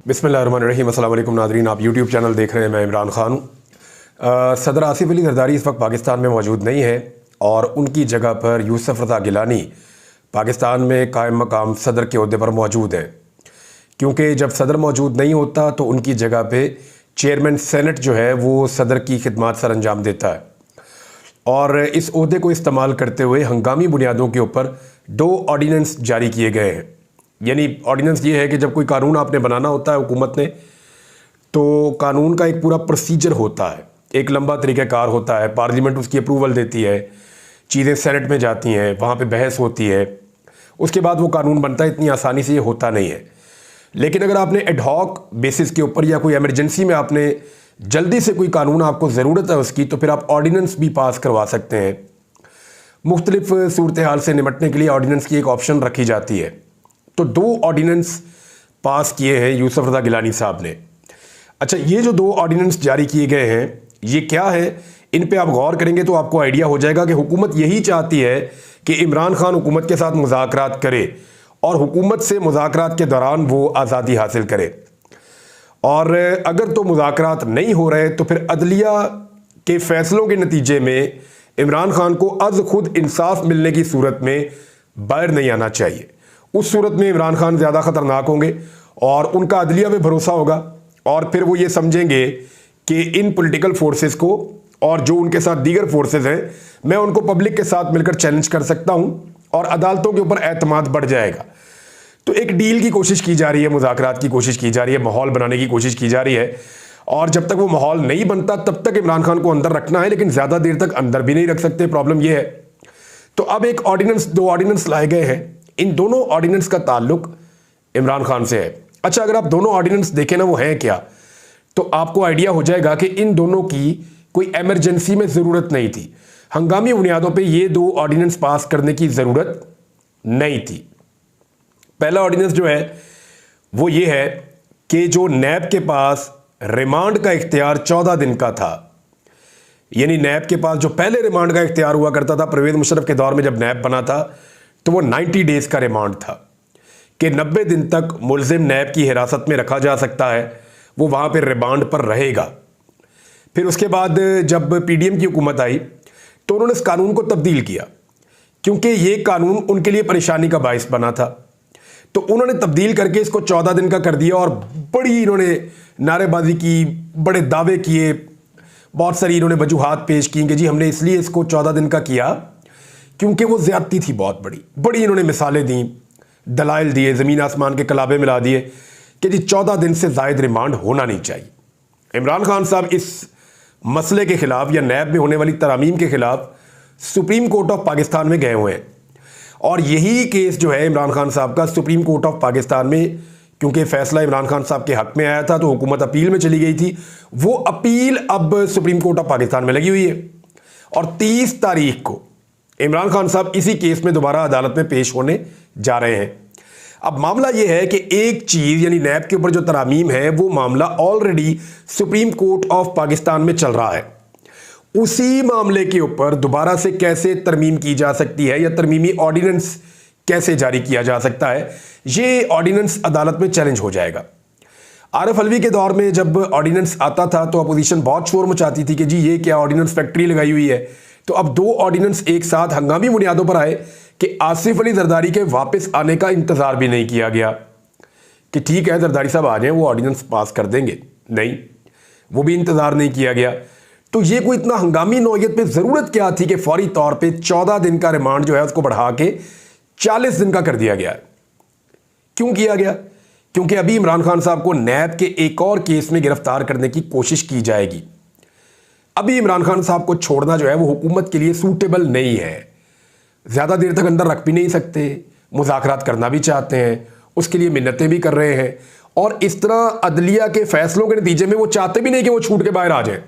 बिस्मिल्लाहिर्रहमानिर्रहीम। अस्सलाम वालेकुम नाज़रीन, आप यूट्यूब चैनल देख रहे हैं। मैं इमरान खान हूँ। सदर आसिफ अली ज़रदारी इस वक्त पाकिस्तान में मौजूद नहीं है और उनकी जगह पर यूसुफ रज़ा गिलानी पाकिस्तान में कायम मकाम सदर के ओहदे पर मौजूद हैं, क्योंकि जब सदर मौजूद नहीं होता तो उनकी जगह पे चेयरमैन सेनेट जो है वो सदर की खिदमत सर अंजाम देता है। और इस ओहदे को इस्तेमाल करते हुए हंगामी बुनियादों के ऊपर 2 ऑर्डीनेंस जारी किए गए हैं। यानी ऑर्डीनेंस ये है कि जब कोई कानून आपने बनाना होता है हुकूमत ने, तो कानून का एक पूरा प्रोसीजर होता है, एक लंबा तरीक़ाकार होता है। पार्लियामेंट उसकी अप्रूवल देती है, चीज़ें सेनेट में जाती हैं, वहाँ पे बहस होती है, उसके बाद वो कानून बनता है। इतनी आसानी से ये होता नहीं है। लेकिन अगर आपने एडहॉक बेसिस के ऊपर या कोई एमरजेंसी में आपने जल्दी से कोई कानून आपको ज़रूरत है उसकी, तो फिर आप ऑर्डीनेंस भी पास करवा सकते हैं। मुख्तलिफ सूरत हाल से निपटने के लिए ऑर्डीनेंस की एक ऑप्शन रखी जाती है। तो 2 ऑर्डीनेंस पास किए हैं यूसुफ रज़ा गिलानी साहब ने। अच्छा, ये जो 2 ऑर्डीनेंस जारी किए गए हैं ये क्या है, इन पे आप गौर करेंगे तो आपको आइडिया हो जाएगा कि हुकूमत यही चाहती है कि इमरान खान हुकूमत के साथ मुज़ाकरात करे और हुकूमत से मुज़ाकरात के दौरान वो आज़ादी हासिल करे। और अगर तो मुज़ाकरात नहीं हो रहे तो फिर अदलिया के फ़ैसलों के नतीजे में इमरान खान को अज़ खुद इंसाफ मिलने की सूरत में बाहर नहीं आना चाहिए। उस सूरत में इमरान खान ज़्यादा ख़तरनाक होंगे और उनका अदलिया में भरोसा होगा और फिर वो ये समझेंगे कि इन पॉलिटिकल फोर्सेस को और जो उनके साथ दीगर फोर्सेस हैं, मैं उनको पब्लिक के साथ मिलकर चैलेंज कर सकता हूँ और अदालतों के ऊपर एतमाद बढ़ जाएगा। तो एक डील की कोशिश की जा रही है, मुज़ाकरात की कोशिश की जा रही है, माहौल बनाने की कोशिश की जा रही है। और जब तक वो माहौल नहीं बनता तब तक इमरान खान को अंदर रखना है, लेकिन ज़्यादा देर तक अंदर भी नहीं रख सकते। प्रॉब्लम ये है। तो अब एक ऑर्डीनेंस 2 ऑर्डीनेंस लाए गए हैं। इन दोनों ऑर्डीनेंस का ताल्लुक इमरान खान से है। अच्छा, अगर आप दोनों ऑर्डीनेंस देखें ना वो हैं क्या, तो आपको आइडिया हो जाएगा कि इन दोनों की कोई एमरजेंसी में ज़रूरत नहीं थी। हंगामी बुनियादों पे ये 2 ऑर्डीनेंस पास करने की ज़रूरत नहीं थी। पहला ऑर्डीनेंस जो है वो ये है कि जो नैब के पास रिमांड का इख्तियार 14 दिन का था, यानी नैब के पास जो पहले रिमांड का इख्तियार हुआ करता था परवेज़ मुशर्रफ के दौर में जब नैब बना था, तो वो 90 डेज़ का रिमांड था कि 90 दिन तक मुल्ज़िम नैब की हिरासत में रखा जा सकता है, वो वहाँ पर रिमांड पर रहेगा। फिर उसके बाद जब पीडीएम की हुकूमत आई तो उन्होंने इस कानून को तब्दील किया, क्योंकि ये कानून उनके लिए परेशानी का बायस बना था। तो उन्होंने तब्दील करके इसको 14 दिन का कर दिया और बड़ी इन्होंने नारेबाजी की, बड़े दावे किए, बहुत सारी इन्होंने वजूहात पेश की कि जी हमने इसलिए इसको 14 दिन का किया क्योंकि वो ज़्यादती थी बहुत बड़ी इन्होंने मिसालें दी, दलाइल दिए, ज़मीन आसमान के कलाबे मिला दिए कि जी 14 दिन से ज़ायद रिमांड होना नहीं चाहिए। इमरान खान साहब इस मसले के ख़िलाफ़ या नैब में होने वाली तरामीम के ख़िलाफ़ सुप्रीम कोर्ट ऑफ पाकिस्तान में गए हुए हैं और यही केस जो है इमरान खान साहब का सुप्रीम कोर्ट ऑफ पाकिस्तान में, क्योंकि फ़ैसला इमरान खान साहब के हक़ में आया था तो हुकूमत अपील में चली गई थी। वो अपील अब सुप्रीम कोर्ट ऑफ पाकिस्तान में लगी हुई है और 30 तारीख को इमरान खान साहब इसी केस में दोबारा अदालत में पेश होने जा रहे हैं। अब मामला यह है कि एक चीज़ यानी नैब के ऊपर जो तरामीम है वो मामला already supreme court of Pakistan में चल रहा है। उसी मामले के ऊपर दोबारा से कैसे तरमीम की जा सकती है या तरमीमी ऑर्डीनेंस कैसे जारी किया जा सकता है, ये ऑर्डीनेंस अदालत में चैलेंज हो जाएगा। आरिफ अलवी के दौर में जब ऑर्डीनेंस आता था तो अपोजिशन बहुत शोर मचाती थी कि जी ये क्या ऑर्डीनेंस फैक्ट्री लगाई हुई है। तो अब 2 ऑर्डीनेंस एक साथ हंगामी बुनियादों पर आए कि आसिफ अली जरदारी के वापस आने का इंतज़ार भी नहीं किया गया कि ठीक है जरदारी साहब आ जाएं, वो ऑर्डीनेंस पास कर देंगे। नहीं, वो भी इंतज़ार नहीं किया गया। तो ये कोई इतना हंगामी नौयत पे ज़रूरत क्या थी कि फौरी तौर पे 14 दिन का रिमांड जो है उसको बढ़ा के 40 दिन का कर दिया गया। क्यों किया गया? क्योंकि अभी इमरान खान साहब को नैब के एक और केस में गिरफ्तार करने की कोशिश की जाएगी। अभी इमरान खान साहब को छोड़ना जो है वो हुकूमत के लिए सूटेबल नहीं है। ज़्यादा देर तक अंदर रख भी नहीं सकते, मुज़ाकरात करना भी चाहते हैं, उसके लिए मिन्नतें भी कर रहे हैं और इस तरह अदलिया के फैसलों के नतीजे में वो चाहते भी नहीं कि वो छूट के बाहर आ जाए।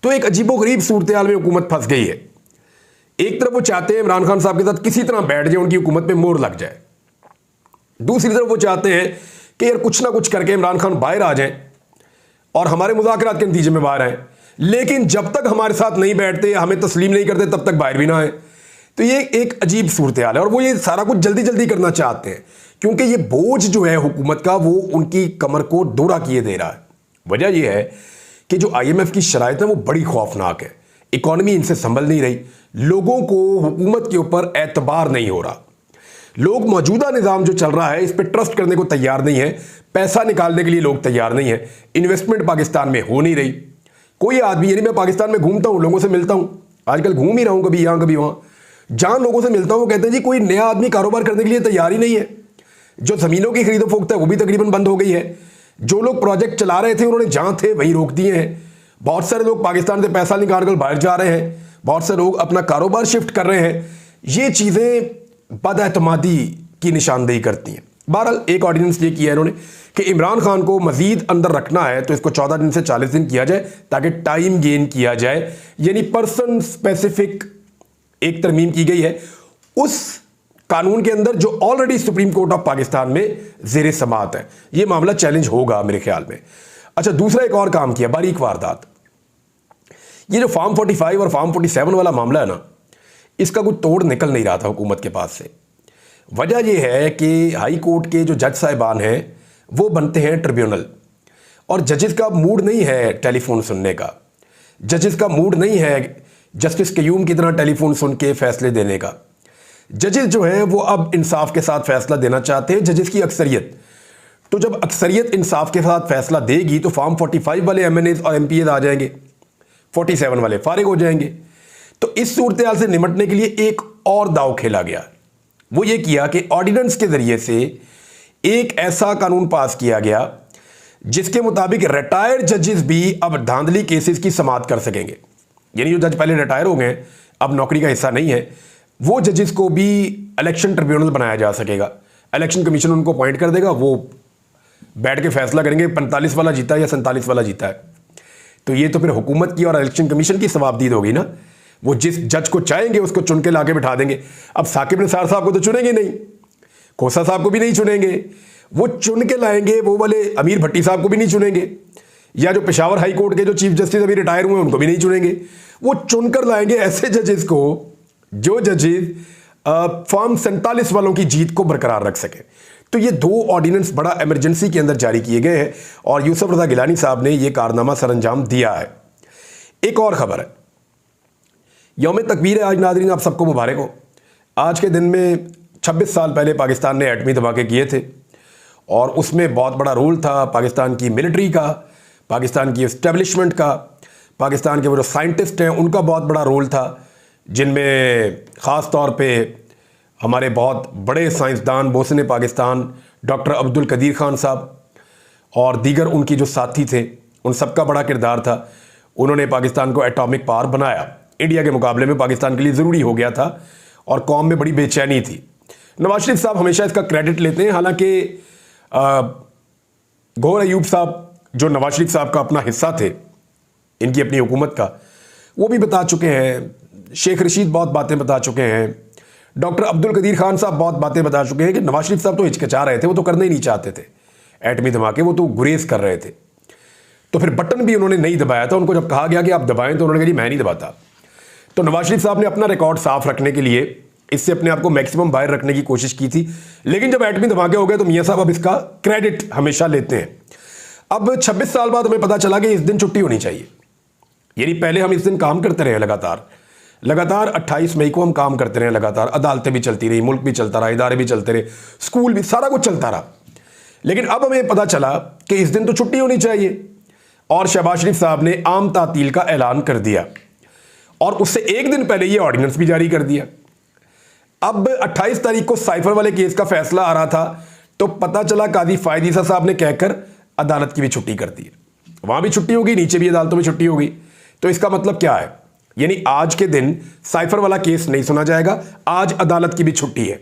तो एक अजीबोगरीब सूरत हाल में हुकूमत फंस गई है। एक तरफ वो चाहते हैं इमरान खान साहब के साथ किसी तरह बैठ जाए, उनकी हुकूमत पे मोहर लग जाए। दूसरी तरफ वो चाहते हैं कि यार कुछ ना कुछ करके इमरान खान बाहर आ जाए और हमारे मुज़ाकरात के नतीजे में बाहर आए, लेकिन जब तक हमारे साथ नहीं बैठते, हमें तस्लीम नहीं करते, तब तक बाहर भी ना आए। तो ये एक अजीब सूरत हाल है और वो ये सारा कुछ जल्दी जल्दी करना चाहते हैं क्योंकि ये बोझ जो है हुकूमत का वो उनकी कमर को दोहरा किए दे रहा है। वजह यह है कि जो IMF की शराइत है वो बड़ी खौफनाक है। इकॉनमी इनसे संभल नहीं रही, लोगों को हुकूमत के ऊपर एतबार नहीं हो रहा, लोग मौजूदा निज़ाम जो चल रहा है इस पर ट्रस्ट करने को तैयार नहीं है, पैसा निकालने के लिए लोग तैयार नहीं है, इन्वेस्टमेंट पाकिस्तान में हो नहीं रही। कोई आदमी, यानी मैं पाकिस्तान में घूमता हूँ, लोगों से मिलता हूँ, आजकल घूम ही रहा हूँ, कभी यहाँ कभी वहाँ, जहाँ लोगों से मिलता हूँ वो कहते हैं जी कोई नया आदमी कारोबार करने के लिए तैयार ही नहीं है। जो ज़मीनों की खरीदो फरोख्त है वो भी तकरीबन बंद हो गई है। जो लोग प्रोजेक्ट चला रहे थे उन्होंने जहाँ थे वहीं रोक दिए हैं। बहुत सारे लोग पाकिस्तान से पैसा निकाल कर बाहर जा रहे हैं, बहुत से लोग अपना कारोबार शिफ्ट कर रहे हैं। ये चीज़ें बदएतमादी की निशानदेही करती हैं। बहरहाल एक ऑर्डिनेंस ये किया है इन्होंने कि इमरान खान को मजीद अंदर रखना है तो इसको 14 दिन से 40 दिन किया जाए ताकि टाइम गेन किया जाए, यानी पर्सन स्पेसिफिक एक तरमीम की गई है उस कानून के अंदर जो already supreme court of Pakistan में जेर समाअत है। ये मामला चैलेंज होगा मेरे ख्याल में। अच्छा, दूसरा एक और काम किया, बारीक वारदात। ये जो फॉर्म 45 और फॉर्म 47 वाला मामला है ना, इसका कोई तोड़ निकल नहीं रहा था हुकूमत के पास से। वजह यह है कि हाई कोर्ट के जो जज साहिबान हैं वो बनते हैं ट्रिब्यूनल, और जजेस का मूड नहीं है टेलीफोन सुनने का, जजेस का मूड नहीं है जस्टिस कयूम की तरह टेलीफोन सुन के फैसले देने का। जजेस जो हैं वो अब इंसाफ के साथ फैसला देना चाहते हैं, जजेस की अक्सरियत। तो जब अक्सरियत इंसाफ के साथ फैसला देगी तो फॉर्म 45 वाले MNAs और MPAs आ जाएंगे, 47 वाले फारिग हो जाएंगे। तो इस सूरत हाल से निपटने के लिए एक और दाव खेला गया। वो ये किया कि ऑर्डिनेंस के जरिए से एक ऐसा कानून पास किया गया जिसके मुताबिक रिटायर्ड जजेस भी अब धांधली केसेस की समाअत कर सकेंगे। यानी जो जज पहले रिटायर हो गए, अब नौकरी का हिस्सा नहीं है, वो जजेस को भी इलेक्शन ट्रिब्यूनल बनाया जा सकेगा। इलेक्शन कमीशन उनको अपॉइंट कर देगा, वो बैठ के फैसला करेंगे 45 वाला जीता है या 47 वाला जीता है। तो ये तो फिर हुकूमत की और इलेक्शन कमीशन की सवाबदीद होगी ना। वो जिस जज को चाहेंगे उसको चुन के लाके बिठा देंगे। अब साकिब निसार साहब को तो चुनेंगे नहीं, खोसा साहब को भी नहीं चुनेंगे, वो चुन के लाएंगे वो वाले अमीर भट्टी साहब को भी नहीं चुनेंगे, या जो पेशावर हाई कोर्ट के जो चीफ जस्टिस अभी रिटायर हुए उनको भी नहीं चुनेंगे। वो चुनकर लाएंगे ऐसे जजेस को जो जजेस फॉर्म 47 वालों की जीत को बरकरार रख सके। तो ये दो ऑर्डिनेंस बड़ा इमरजेंसी के अंदर जारी किए गए हैं और यूसुफ रज़ा गिलानी साहब ने यह कारनामा सरअंजाम दिया है। एक और खबर है, यौम तकबीर है आज नाज़रीन, आप सबको मुबारक हो। आज के दिन में 26 साल पहले पाकिस्तान ने एटमी धमाके किए थे और उसमें बहुत बड़ा रोल था पाकिस्तान की मिलिट्री का, पाकिस्तान की इस्टेब्लिशमेंट का, पाकिस्तान के वो जो साइंटिस्ट हैं उनका बहुत बड़ा रोल था, जिनमें ख़ास तौर पे हमारे बहुत बड़े साइंसदान बोसने पाकिस्तान डॉक्टर अब्दुल कदीर खान साहब और दीगर उनकी जो साथी थे उन सबका बड़ा किरदार था। उन्होंने पाकिस्तान को एटॉमिक पावर बनाया। इंडिया के मुकाबले में पाकिस्तान के लिए ज़रूरी हो गया था और कौम में बड़ी बेचैनी थी। नवाज शरीफ साहब हमेशा इसका क्रेडिट लेते हैं, हालांकि गौहर अयूब साहब जो नवाज शरीफ साहब का अपना हिस्सा थे इनकी अपनी हुकूमत का, वो भी बता चुके हैं, शेख रशीद बहुत बातें बता चुके हैं, डॉक्टर अब्दुल कदीर खान साहब बहुत बातें बता चुके हैं कि नवाज शरीफ साहब तो हिचकिचा रहे थे, वो तो करना ही नहीं चाहते थे एटमी धमाके, वो तो गुरेज कर रहे थे। तो फिर बटन भी उन्होंने नहीं दबाया था। उनको जब कहा गया कि आप दबाएं तो उन्होंने कहा जी मैं नहीं दबाता। तो नवाज शरीफ साहब ने अपना रिकॉर्ड साफ रखने के लिए इससे अपने आप को मैक्सिमम बाहर रखने की कोशिश की थी, लेकिन जब एटमी धमाके हो गए तो मियाँ साहब अब इसका क्रेडिट हमेशा लेते हैं। अब 26 साल बाद हमें पता चला कि इस दिन छुट्टी होनी चाहिए। यानी पहले हम इस दिन काम करते रहे लगातार 28 मई को हम काम करते रहे लगातार, अदालतें भी चलती रही, मुल्क भी चलता रहा, इदारे भी चलते रहे, स्कूल भी, सारा कुछ चलता रहा। लेकिन अब हमें पता चला कि इस दिन तो छुट्टी होनी चाहिए और शहबाज शरीफ साहब ने आम तातील का ऐलान कर दिया और उससे एक दिन पहले ये ऑर्डिनेंस भी जारी कर दिया। अब 28 तारीख को साइफर वाले केस का फैसला आ रहा था तो पता चला काजी फायद ईसा साहब ने कहकर अदालत की भी छुट्टी कर दी। वहां भी छुट्टी होगी, नीचे भी अदालतों में छुट्टी होगी। तो इसका मतलब क्या है? यानी आज के दिन साइफर वाला केस नहीं सुना जाएगा, आज अदालत की भी छुट्टी है।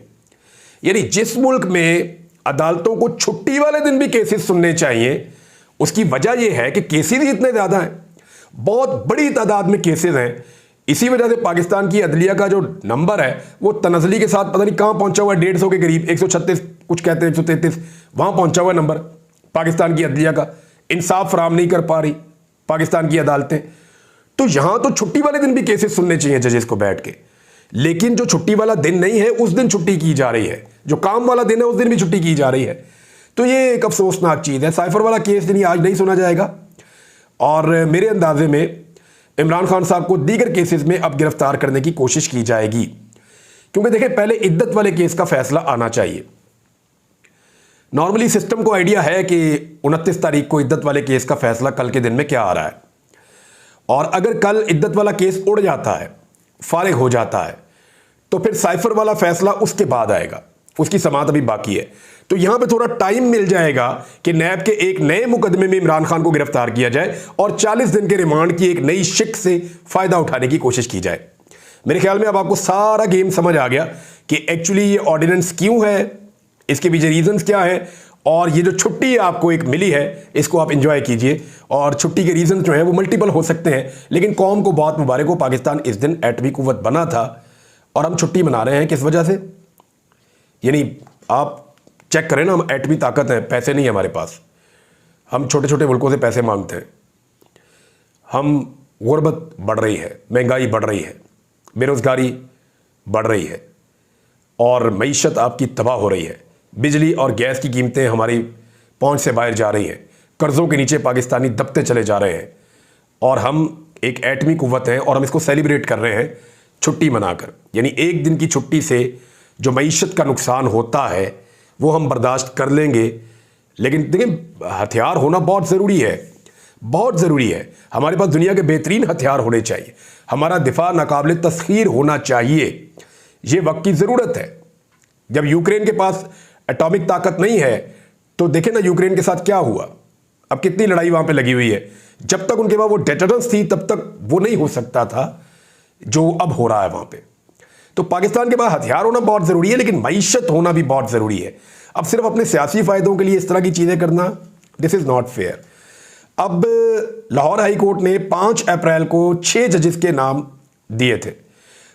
यानी जिस मुल्क में अदालतों को छुट्टी वाले दिन भी केसेस सुनने चाहिए, उसकी वजह यह है कि केसेस ही इतने ज्यादा हैं, बहुत बड़ी तादाद में केसेस हैं। इसी वजह से पाकिस्तान की अदलिया का जो नंबर है वो तनज़ली के साथ पता नहीं कहां पहुंचा हुआ है, 150 के करीब, 136 कुछ कहते हैं, 133 वहां पहुंचा हुआ नंबर पाकिस्तान की अदलिया का। इंसाफ फराम नहीं कर पा रही पाकिस्तान की अदालतें। तो यहां तो छुट्टी वाले दिन भी केसेस सुनने चाहिए जजेस को बैठ के, लेकिन जो छुट्टी वाला दिन नहीं है उस दिन छुट्टी की जा रही है। जो काम वाला दिन है उस दिन भी छुट्टी की जा रही है। तो ये एक अफसोसनाक चीज़ है। साइफर वाला केस यानी आज नहीं सुना जाएगा और मेरे अंदाजे में इमरान खान साहब को दीगर केसेस में अब गिरफ्तार करने की कोशिश की जाएगी, क्योंकि देखें पहले इद्दत वाले केस का फैसला आना चाहिए। नॉर्मली सिस्टम को आइडिया है कि 29 तारीख को इद्दत वाले केस का फैसला कल के दिन में क्या आ रहा है, और अगर कल इद्दत वाला केस उड़ जाता है, फारिग हो जाता है, तो फिर साइफर वाला फैसला उसके बाद आएगा, उसकी समाअत अभी बाकी है। तो यहां पे थोड़ा टाइम मिल जाएगा कि नैब के एक नए मुकदमे में इमरान खान को गिरफ्तार किया जाए और 40 दिन के रिमांड की एक नई शिक से फायदा उठाने की कोशिश की जाए। मेरे ख्याल में अब आपको सारा गेम समझ आ गया कि एक्चुअली ये ऑर्डिनेंस क्यों है, इसके पीछे रीजंस क्या है, और ये जो छुट्टी आपको एक मिली है इसको आप इंजॉय कीजिए। और छुट्टी के रीजन जो है वो मल्टीपल हो सकते हैं, लेकिन कौम को बहुत मुबारक हो, पाकिस्तान इस दिन एटमी कुव्वत बना था और हम छुट्टी मना रहे हैं। किस वजह से? यानी आप चेक करें ना, हम एटमी ताकत हैं, पैसे नहीं है हमारे पास, हम छोटे छोटे मुल्कों से पैसे मांगते हैं, हम गुर्बत बढ़ रही है, महंगाई बढ़ रही है, बेरोजगारी बढ़ रही है और मईशत आपकी तबाह हो रही है, बिजली और गैस की कीमतें हमारी पहुंच से बाहर जा रही हैं, कर्ज़ों के नीचे पाकिस्तानी दबते चले जा रहे हैं, और हम एक एटमी कुव्वत हैं और हम इसको सेलिब्रेट कर रहे हैं छुट्टी मनाकर। यानी एक दिन की छुट्टी से जो मईशत का नुकसान होता है वो हम बर्दाश्त कर लेंगे, लेकिन देखिए हथियार होना बहुत ज़रूरी है, बहुत ज़रूरी है। हमारे पास दुनिया के बेहतरीन हथियार होने चाहिए, हमारा दिफा नाकाबिल तस्खीर होना चाहिए, ये वक्त की ज़रूरत है। जब यूक्रेन के पास एटॉमिक ताकत नहीं है तो देखें ना यूक्रेन के साथ क्या हुआ, अब कितनी लड़ाई वहाँ पे लगी हुई है। जब तक उनके पास वो डेटरेंस थी तब तक वो नहीं हो सकता था जो अब हो रहा है वहाँ पे। तो पाकिस्तान के पास हथियार होना बहुत ज़रूरी है, लेकिन मईशत होना भी बहुत ज़रूरी है। अब सिर्फ अपने सियासी फ़ायदों के लिए इस तरह की चीज़ें करना, दिस इज़ नॉट फेयर। अब लाहौर हाई कोर्ट ने 5 अप्रैल को 6 जजेस के नाम दिए थे,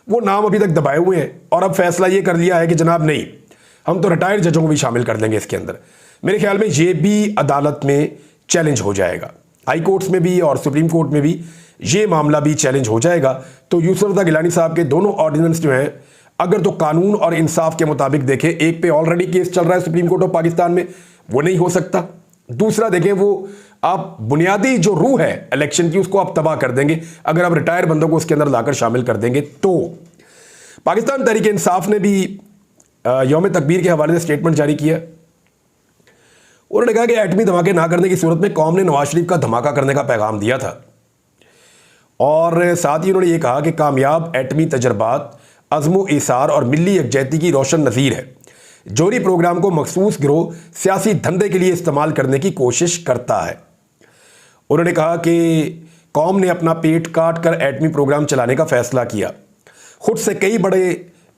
वो नाम अभी तक दबाए हुए हैं और अब फैसला ये कर लिया है कि जनाब नहीं, हम तो रिटायर्ड जजों को भी शामिल कर देंगे इसके अंदर। मेरे ख्याल में ये भी अदालत में चैलेंज हो जाएगा, हाई कोर्ट्स में भी और सुप्रीम कोर्ट में भी ये मामला भी चैलेंज हो जाएगा। तो यूसुफ रज़ा गिलानी साहब के दोनों ऑर्डिनेंस जो हैं, अगर तो कानून और इंसाफ के मुताबिक देखें, एक पे ऑलरेडी केस चल रहा है सुप्रीम कोर्ट ऑफ पाकिस्तान में, वो नहीं हो सकता। दूसरा देखें, वो आप बुनियादी जो रूह है इलेक्शन की उसको आप तबाह कर देंगे अगर आप रिटायर बंदों को उसके अंदर लाकर शामिल कर देंगे। तो पाकिस्तान तहरीक इंसाफ ने भी यौम तकबीर के हवाले से स्टेटमेंट जारी किया। उन्होंने कहा कि एटमी धमाके ना करने की सूरत में कौम ने नवाज शरीफ का धमाका करने का पैगाम दिया था, और साथ ही उन्होंने ये कहा कि कामयाब एटमी तजर्बात अज़्मो इसार और मिली यकजहती की रोशन नज़ीर है। जोरी प्रोग्राम को मखसूस गिरोह सियासी धंधे के लिए इस्तेमाल करने की कोशिश करता है। उन्होंने कहा कि कौम ने अपना पेट काट कर एटमी प्रोग्राम चलाने का फैसला किया। खुद से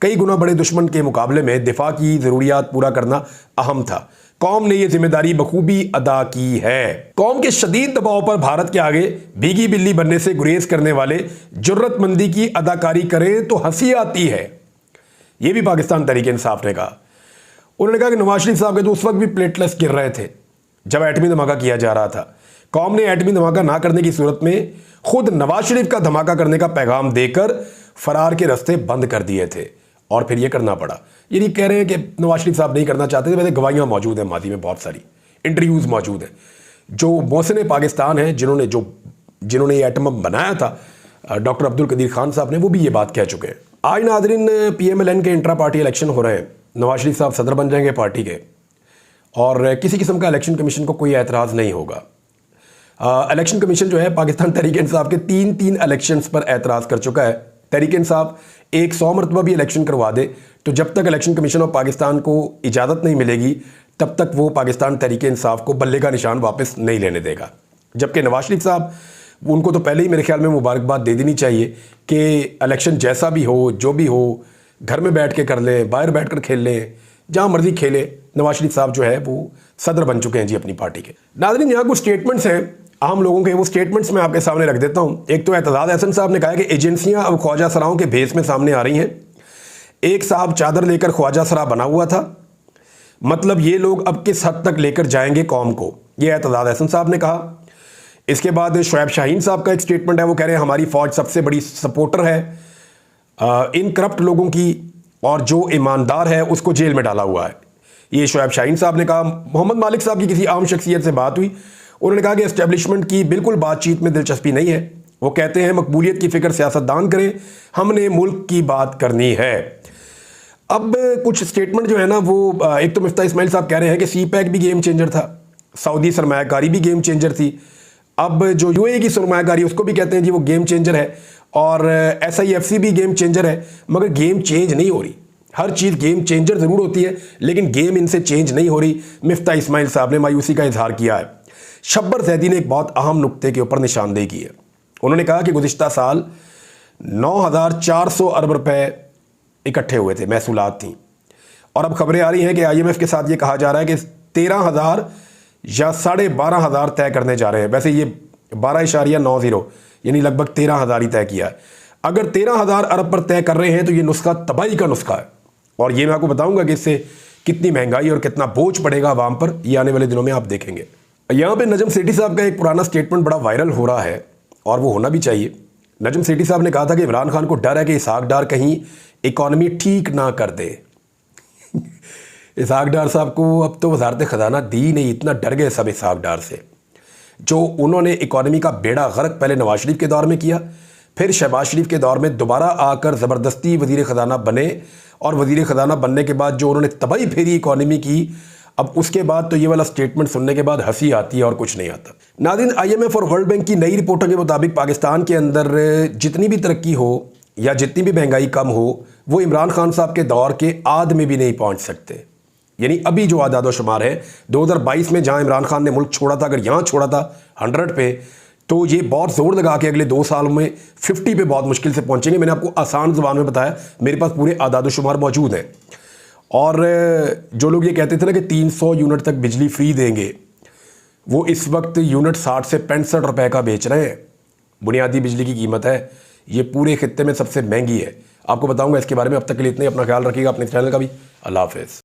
कई गुना बड़े दुश्मन के मुकाबले में दिफा की ज़रूरियात पूरा करना अहम था। कौम ने यह जिम्मेदारी बखूबी अदा की है। कौम के शदीद दबाव पर भारत के आगे भीगी बिल्ली बनने से गुरेज करने वाले जुर्रतमंदी की अदाकारी करें तो हंसी आती है, यह भी पाकिस्तान तहरीक इंसाफ ने कहा। उन्होंने कहा कि नवाज शरीफ साहब के तो उस वक्त भी प्लेटलेट्स गिर रहे थे जब एटमी धमाका किया जा रहा था। कौम ने एटमी धमाका ना करने की सूरत में खुद नवाज शरीफ का धमाका करने का पैगाम देकर फरार के रास्ते बंद कर दिए थे और फिर यह करना पड़ा। ये नहीं कह रहे हैं कि नवाज शरीफ साहब नहीं करना चाहते थे, वैसे गवाहियां मौजूद हैं, मादी में बहुत सारी इंटरव्यूज़ मौजूद हैं। जो मोहसिन पाकिस्तान हैं, जिन्होंने ये एटम बम बनाया था, डॉक्टर अब्दुल कदीर खान साहब ने, वो भी ये बात कह चुके हैं। आज नाज़रीन PMLN के इंट्रा पार्टी इलेक्शन हो रहे हैं, नवाज शरीफ साहब सदर बन जाएंगे पार्टी के, और किसी किस्म का इलेक्शन कमीशन को कोई एतराज़ नहीं होगा। इलेक्शन कमीशन जो है पाकिस्तान तहरीक इंसाफ के 3 इलेक्शंस पर एतराज़ कर चुका है। तहरीक इंसाफ 100 मरतबा भी इलेक्शन करवा दे तो जब तक इलेक्शन कमीशन ऑफ पाकिस्तान को इजाज़त नहीं मिलेगी तब तक वो पाकिस्तान तहरीक इंसाफ को बल्ले का निशान वापस नहीं लेने देगा। जबकि नवाज शरीफ साहब, उनको तो पहले ही मेरे ख्याल में मुबारकबाद दे देनी चाहिए कि इलेक्शन जैसा भी हो, जो भी हो, घर में बैठ के कर लें, बाहर बैठ कर खेल लें, जहाँ मर्जी खेले। नवाज शरीफ साहब जो है वो सदर बन चुके हैं जी अपनी पार्टी के। नाज़रीन, यहाँ कुछ स्टेटमेंट्स हैं आम लोगों के, वो स्टेटमेंट्स मैं आपके सामने रख देता हूँ। एक तो एतजाज़ अहसन साहब ने कहा कि एजेंसियां अब ख्वाजा सराओं के भेस में सामने आ रही हैं। एक साहब चादर लेकर ख्वाजा सरा बना हुआ था, मतलब ये लोग अब किस हद तक लेकर जाएंगे कौम को, ये एतजाज़ अहसन साहब ने कहा। इसके बाद शुएब शाहीन साहब का एक स्टेटमेंट है, वो कह रहे हैं हमारी फ़ौज सबसे बड़ी सपोर्टर है इन करप्ट लोगों की, और जो ईमानदार है उसको जेल में डाला हुआ है। ये शोएब शाहीन साहब ने कहा। मोहम्मद मालिक साहब की किसी आम शख्सियत से बात हुई, उन्होंने कहा कि एस्टेब्लिशमेंट की बिल्कुल बातचीत में दिलचस्पी नहीं है। वो कहते हैं मकबूलियत की फिक्र सियासतदान करें, हमने मुल्क की बात करनी है। अब कुछ स्टेटमेंट जो है ना वो एक तो मिफ्ता इस्माइल साहब कह रहे हैं कि CPEC भी गेम चेंजर था, सऊदी सरमायाकारी भी गेम चेंजर थी। अब जो UAE की सरमायाकारी उसको भी कहते हैं जी वो गेम चेंजर है, और SIFC भी गेम चेंजर है, मगर गेम चेंज नहीं हो रही। हर चीज़ गेम चेंजर ज़रूर होती है लेकिन गेम इनसे चेंज नहीं हो रही। मिफ्ता इस्माइल साहब ने मायूसी का इजहार किया है। शब्बर जैदी ने एक बहुत अहम नुक्ते के ऊपर निशानदेही की है। उन्होंने कहा कि गुज़िश्ता साल 9,400 अरब रुपए इकट्ठे हुए थे, महसूलात थी, और अब खबरें आ रही हैं कि IMF के साथ ये कहा जा रहा है कि 13,000 या 12,500 तय करने जा रहे हैं। वैसे ये 12.90 यानी लगभग 13,000 ही तय किया है। अगर 13,000 अरब पर तय कर रहे हैं तो ये नुस्खा तबाही का नुस्खा है, और ये मैं आपको बताऊंगा कि इससे कितनी महंगाई और कितना बोझ पड़ेगा आवाम पर, ये आने वाले दिनों में आप देखेंगे। यहाँ पे नजम सेठी साहब का एक पुराना स्टेटमेंट बड़ा वायरल हो रहा है, और वो होना भी चाहिए। नजम सेठी साहब ने कहा था कि इमरान खान को डर है कि इसहाक डार कहीं इकॉनमी ठीक ना कर दे। इसहाक डार साहब को अब तो वजारत ख़जाना दी नहीं, इतना डर गए सब इसहाक डार से। जो उन्होंने इकॉनमी का बेड़ा गर्क पहले नवाज शरीफ के दौर में किया, फिर शहबाज शरीफ के दौर में दोबारा आकर ज़बरदस्ती वज़ीर ख़जाना बने, और वज़ीर ख़जाना बनने के बाद जो उन्होंने तबाही फेरी इकॉनमी की, अब उसके बाद तो ये वाला स्टेटमेंट सुनने के बाद हंसी आती है और कुछ नहीं आता। नाज़रीन, IMF और वर्ल्ड बैंक की नई रिपोर्टों के मुताबिक पाकिस्तान के अंदर जितनी भी तरक्की हो या जितनी भी महंगाई कम हो, वो इमरान खान साहब के दौर के आद में भी नहीं पहुंच सकते। यानी अभी जो आदाद व शुमार है 2022 में जहां इमरान खान ने मुल्क छोड़ा था, अगर यहाँ छोड़ा था 100 पे, तो ये बहुत जोर लगा के अगले 2 साल में 50 पे बहुत मुश्किल से पहुंचेंगे। मैंने आपको आसान ज़ुबान में बताया, मेरे पास पूरे आदाद व शुमार मौजूद हैं। और जो लोग ये कहते थे ना कि 300 यूनिट तक बिजली फ्री देंगे, वो इस वक्त यूनिट 60 से 65 रुपए का बेच रहे हैं। बुनियादी बिजली की कीमत है, ये पूरे खित्ते में सबसे महंगी है। आपको बताऊंगा इसके बारे में। अब तक के लिए इतने, अपना ख्याल रखिएगा, अपने चैनल का भी। अल्लाह हाफ़िज़।